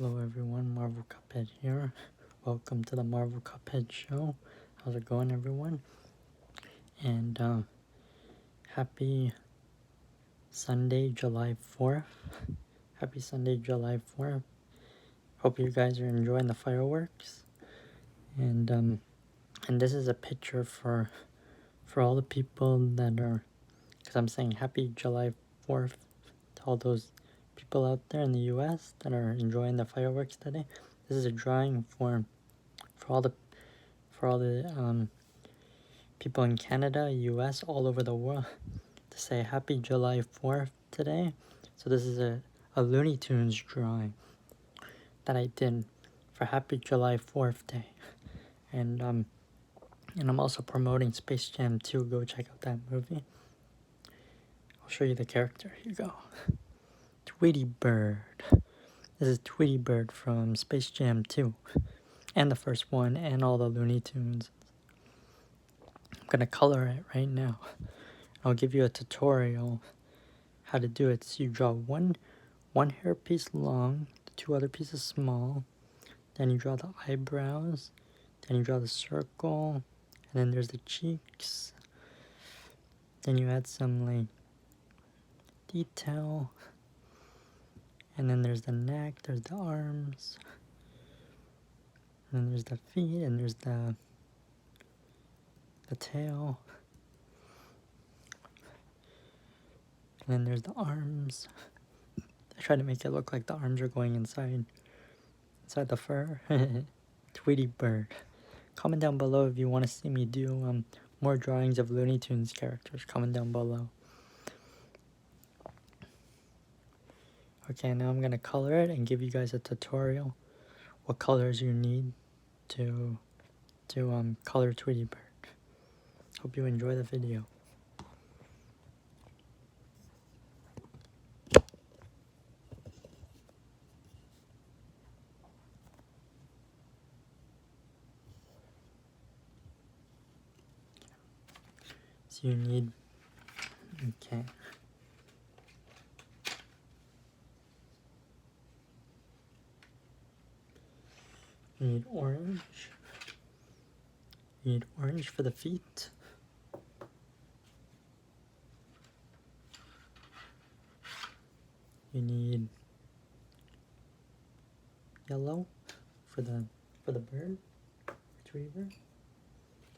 Hello everyone, Marvel Cuphead here. Welcome to the Marvel Cuphead show. How's it going everyone? And happy Sunday, July 4th. Happy Sunday, July 4th. Hope you guys are enjoying the fireworks. And this is a picture for all the people that are, because I'm saying happy July 4th to all those people out there in the US that are enjoying the fireworks today. This is a drawing for all the people in Canada, US, all over the world to say happy July 4th today. So this is a Looney Tunes drawing that I did for happy July 4th day. And I'm also promoting Space Jam 2. Go check out that movie. I'll show you the character. Here you go. Tweety Bird. This is Tweety Bird from Space Jam 2. And the first one, and all the Looney Tunes. I'm gonna color it right now. I'll give you a tutorial how to do it. So you draw one hair piece long, the two other pieces small, then you draw the eyebrows, then you draw the circle, and then there's the cheeks, then you add some like detail, and then there's the neck, there's the arms, and then there's the feet, and there's the tail, and then there's the arms. I try to make it look like the arms are going inside the fur. Tweety Bird. Comment down below if you want to see me do more drawings of Looney Tunes characters. Comment down below. Okay, now I'm going to color it and give you guys a tutorial what colors you need to color Tweety Bird. Hope you enjoy the video. So you need, okay. You need orange. You need orange for the feet. You need yellow for the bird, Tweety Bird.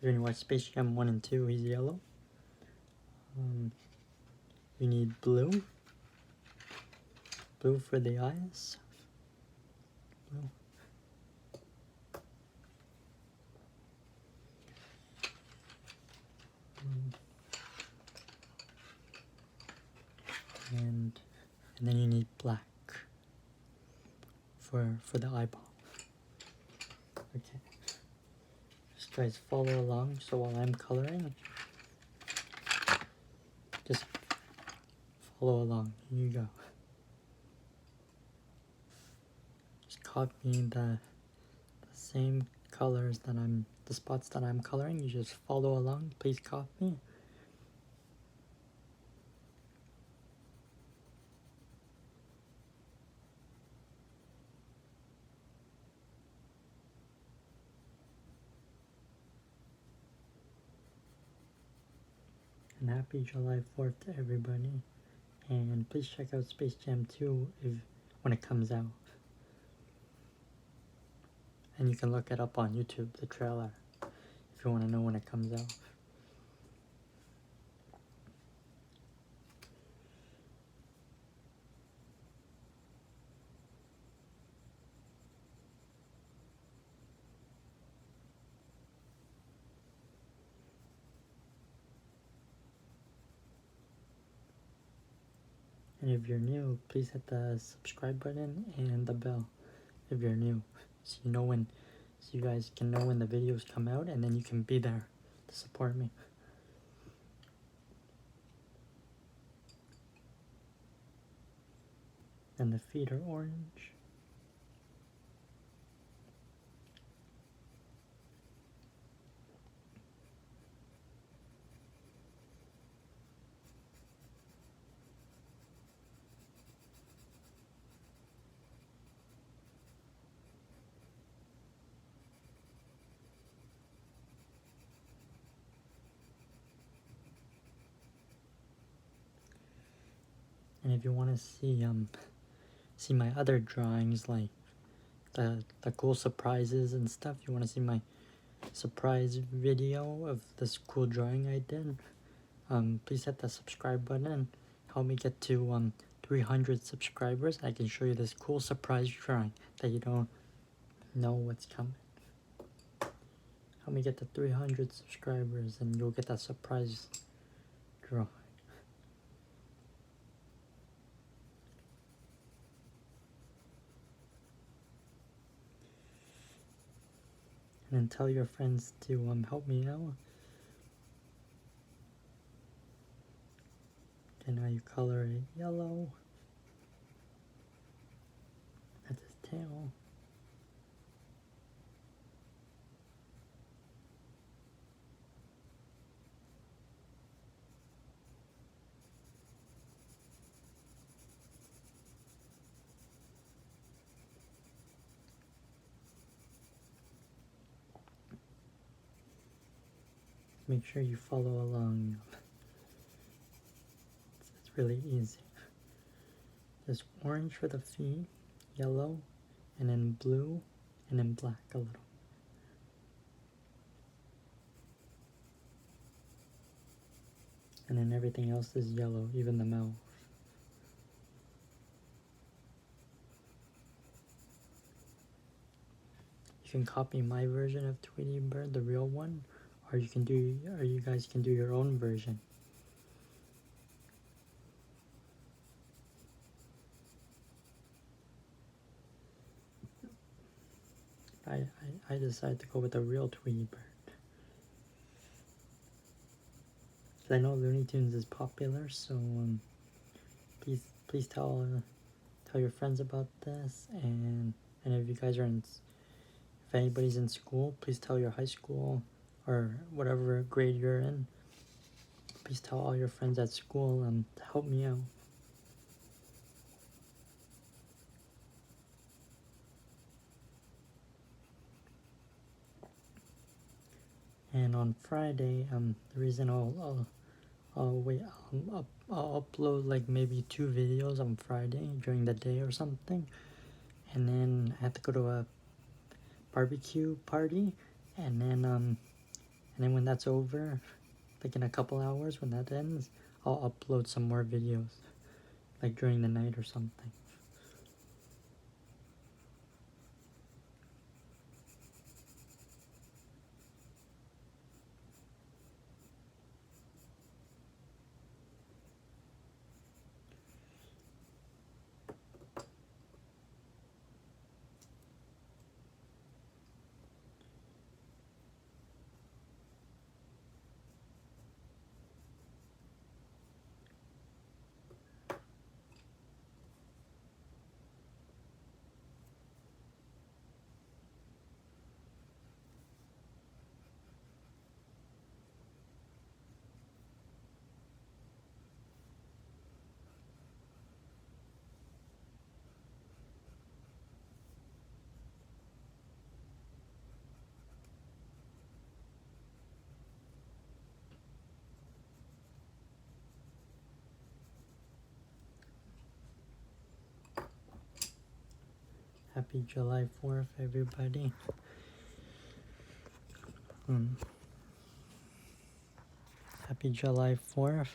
When you watch Space Jam 1 and 2, he's yellow. You need blue for the eyes. Blue. And then you need black for the eyeball. Okay. Just guys follow along. So while I'm coloring, just follow along. Here you go. Just copy the same colors that the spots that I'm coloring. You just follow along. Please copy. And happy July 4th to everybody. And please check out Space Jam 2 when it comes out. And you can look it up on YouTube, the trailer, if you want to know when it comes out. And if you're new, please hit the subscribe button and the bell if you're new, so you guys can know when the videos come out, and then you can be there to support me. And the feet are orange. And if you want to see my other drawings, like the cool surprises and stuff, you want to see my surprise video of this cool drawing I did, please hit the subscribe button and help me get to 300 subscribers. I can show you this cool surprise drawing that you don't know what's coming. Help me get to 300 subscribers and you'll get that surprise drawing. And then tell your friends to help me out. Okay, now you color it yellow. That's his tail. Make sure you follow along. It's really easy. There's orange for the feet, yellow, and then blue, and then black a little. And then everything else is yellow, even the mouth. You can copy my version of Tweety Bird, the real one, or you guys can do your own version. I decided to go with the real Tweety Bird. Cause I know Looney Tunes is popular, so please tell your friends about this, and if you guys are if anybody's in school, please tell your high school or whatever grade you're in. Please tell all your friends at school to help me out. And on Friday, the reason I'll upload like maybe 2 videos on Friday during the day or something, and then I have to go to a barbecue party, and then when that's over, like in a couple hours when that ends, I'll upload some more videos, like during the night or something. Happy July 4th, everybody. Happy July 4th.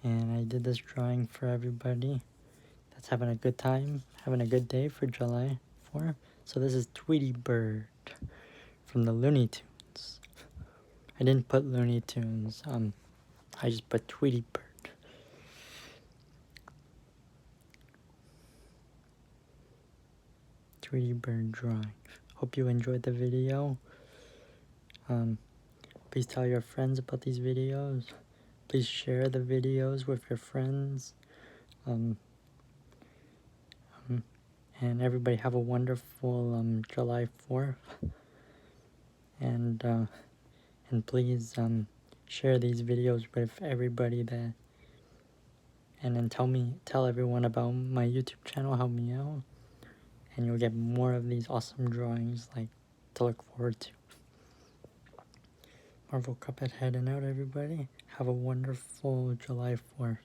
And I did this drawing for everybody that's having a good time, having a good day for July 4th. So this is Tweety Bird from the Looney Tunes. I didn't put Looney Tunes, I just put Tweety Bird. Tweety Bird drawing. Hope you enjoyed the video. Please tell your friends about these videos. Please share the videos with your friends. And everybody have a wonderful July 4th. And please share these videos with everybody and then tell everyone about my YouTube channel. Help me out, and you'll get more of these awesome drawings to look forward to. Marvel Cuphead heading out, everybody. Have a wonderful July 4th.